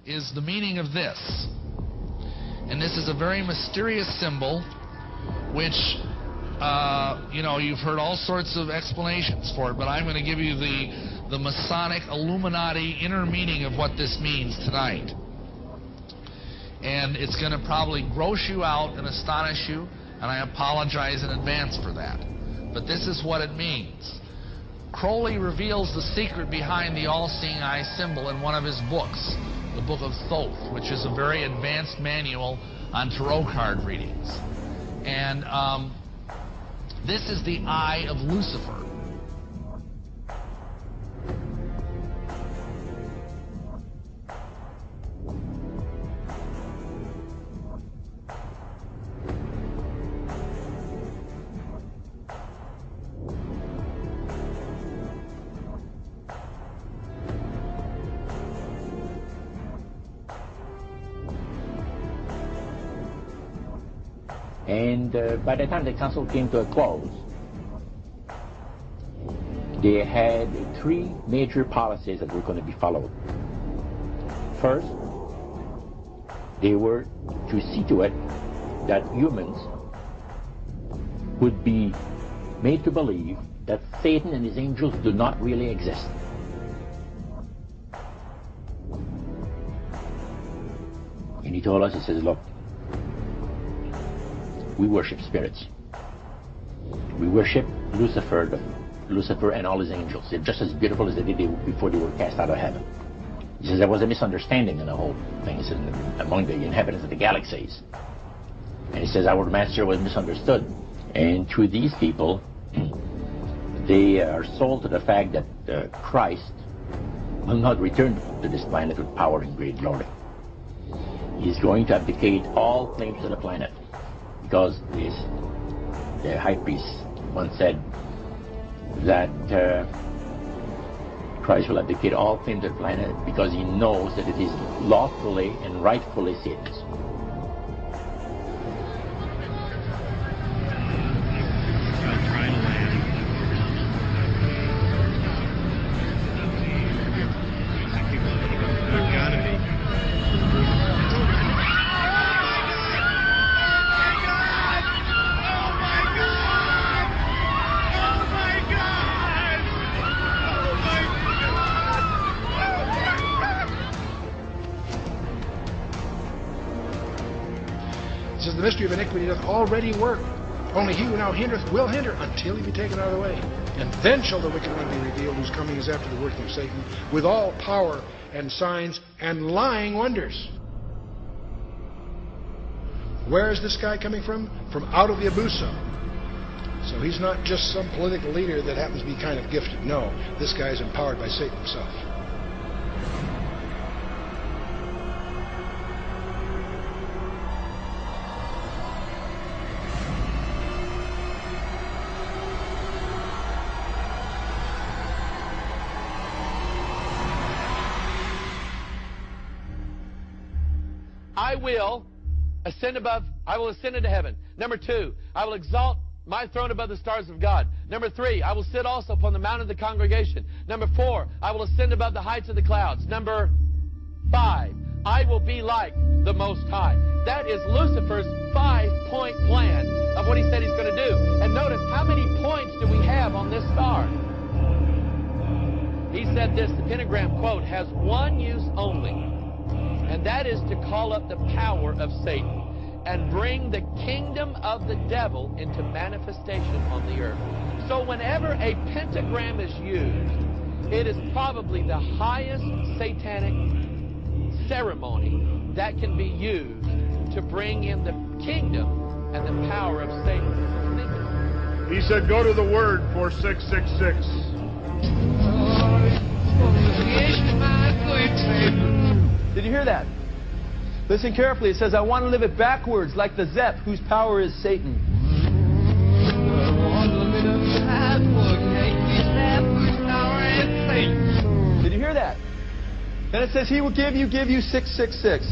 is the meaning of this. And this is a very mysterious symbol, which, you've heard all sorts of explanations for it, but I'm going to give you the Masonic Illuminati inner meaning of what this means tonight. And it's going to probably gross you out and astonish you, and I apologize in advance for that. But this is what it means. Crowley reveals the secret behind the all-seeing eye symbol in one of his books, the Book of Thoth, which is a very advanced manual on tarot card readings. And this is the eye of Lucifer. And by the time the council came to a close, they had three major policies that were going to be followed. First, they were to see to it that humans would be made to believe that Satan and his angels do not really exist. And he told us, he says, look, we worship spirits. We worship Lucifer and all his angels. They're just as beautiful as they did before they were cast out of heaven. He says there was a misunderstanding in the whole thing. He says among the inhabitants of the galaxies. And he says our master was misunderstood. And through these people, they are sold to the fact that Christ will not return to this planet with power and great glory. He's going to abdicate all claims to the planet. Because the high priest once said that Christ will abdicate all claim to the planet because he knows that it is lawfully and rightfully Satan's. The mystery of iniquity doth already work. Only he who now hindereth will hinder until he be taken out of the way. And then shall the wicked one be revealed, whose coming is after the working of Satan, with all power and signs and lying wonders. Where is this guy coming from? From out of the Abuso. So he's not just some political leader that happens to be kind of gifted. No, this guy is empowered by Satan himself. I will ascend into heaven. Number 2, I will exalt my throne above the stars of God. Number 3, I will sit also upon the mount of the congregation. Number 4, I will ascend above the heights of the clouds. Number 5, I will be like the Most High. That is Lucifer's 5-point plan of what he said he's going to do. And notice, how many points do we have on this star? He said this, the pentagram, quote, has one use only. And that is to call up the power of Satan and bring the kingdom of the devil into manifestation on the earth. So whenever a pentagram is used, it is probably the highest satanic ceremony that can be used to bring in the kingdom and the power of Satan. He said, go to the word for 666. Did you hear that? Listen carefully. It says, I want to live it backwards, like the Zep, whose power is Satan. Did you hear that? Then it says, he will give you 666.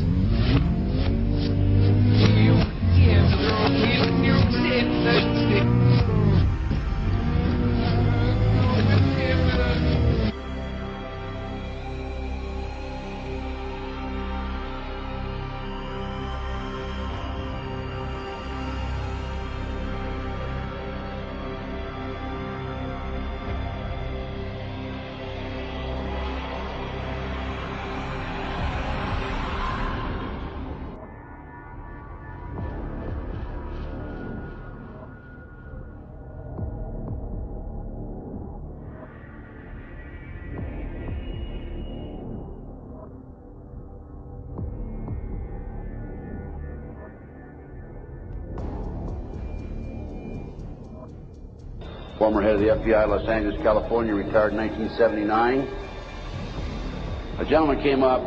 former head of the FBI, Los Angeles, California, retired in 1979. A gentleman came up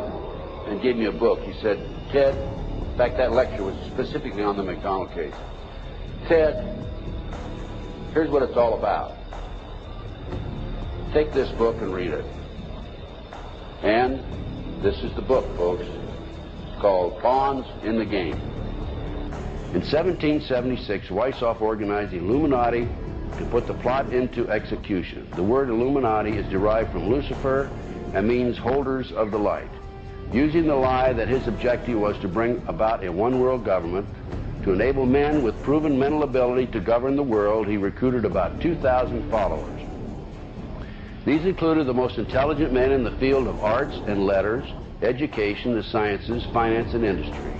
and gave me a book. He said, Ted, in fact, that lecture was specifically on the McDonald case. Ted, here's what it's all about. Take this book and read it. And this is the book, folks. It's called Pawns in the Game. In 1776, Weishaupt organized the Illuminati to put the plot into execution. The word Illuminati is derived from Lucifer and means holders of the light. Using the lie that his objective was to bring about a one-world government, to enable men with proven mental ability to govern the world, he recruited about 2,000 followers. These included the most intelligent men in the field of arts and letters, education, the sciences, finance, and industry.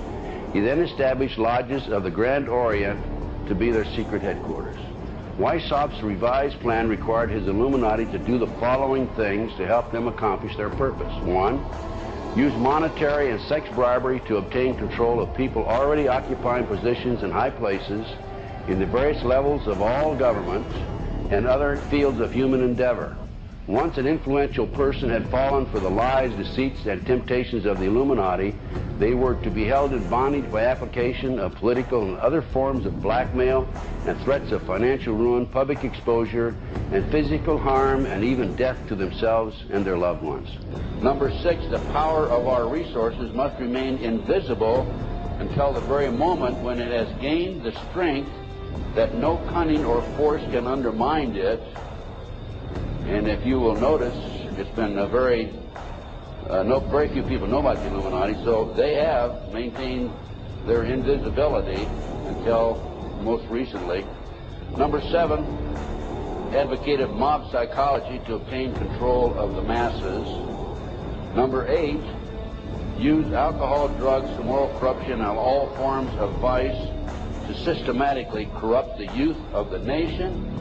He then established lodges of the Grand Orient to be their secret headquarters. Weishaupt's revised plan required his Illuminati to do the following things to help them accomplish their purpose. 1. Use monetary and sex bribery to obtain control of people already occupying positions in high places in the various levels of all governments and other fields of human endeavor. Once an influential person had fallen for the lies, deceits, and temptations of the Illuminati, they were to be held in bondage by application of political and other forms of blackmail and threats of financial ruin, public exposure, and physical harm, and even death to themselves and their loved ones. Number 6, the power of our resources must remain invisible until the very moment when it has gained the strength that no cunning or force can undermine it. And if you will notice, it's been very few people know about the Illuminati, so they have maintained their invisibility until most recently. Number 7, advocated mob psychology to obtain control of the masses. Number 8, use alcohol, drugs, moral corruption, and all forms of vice to systematically corrupt the youth of the nation.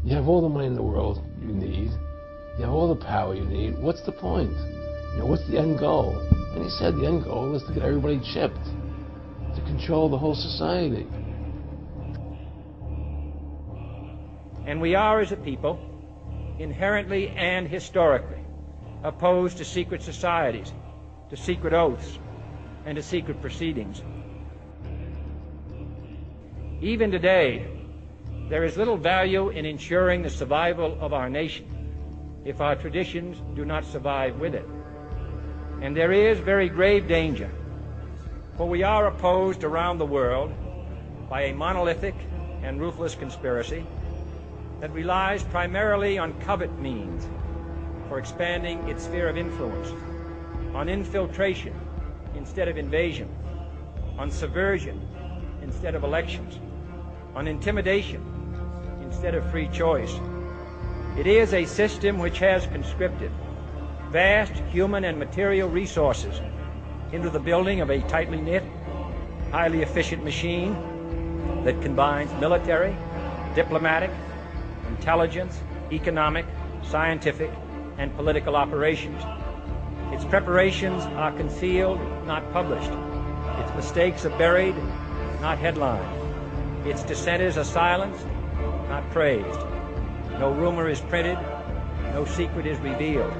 You have all the money in the world you need. You have all the power you need. What's the point? You know, what's the end goal? And he said the end goal is to get everybody chipped, to control the whole society. And we are, as a people, inherently and historically opposed to secret societies, to secret oaths, and to secret proceedings. Even today, there is little value in ensuring the survival of our nation if our traditions do not survive with it. And there is very grave danger, for we are opposed around the world by a monolithic and ruthless conspiracy that relies primarily on covert means for expanding its sphere of influence, on infiltration instead of invasion, on subversion instead of elections, on intimidation instead of free choice. It is a system which has conscripted vast human and material resources into the building of a tightly knit, highly efficient machine that combines military, diplomatic, intelligence, economic, scientific, and political operations. Its preparations are concealed, not published. Its mistakes are buried, not headlined. Its dissenters are silenced, not praised. No rumor is printed, no secret is revealed.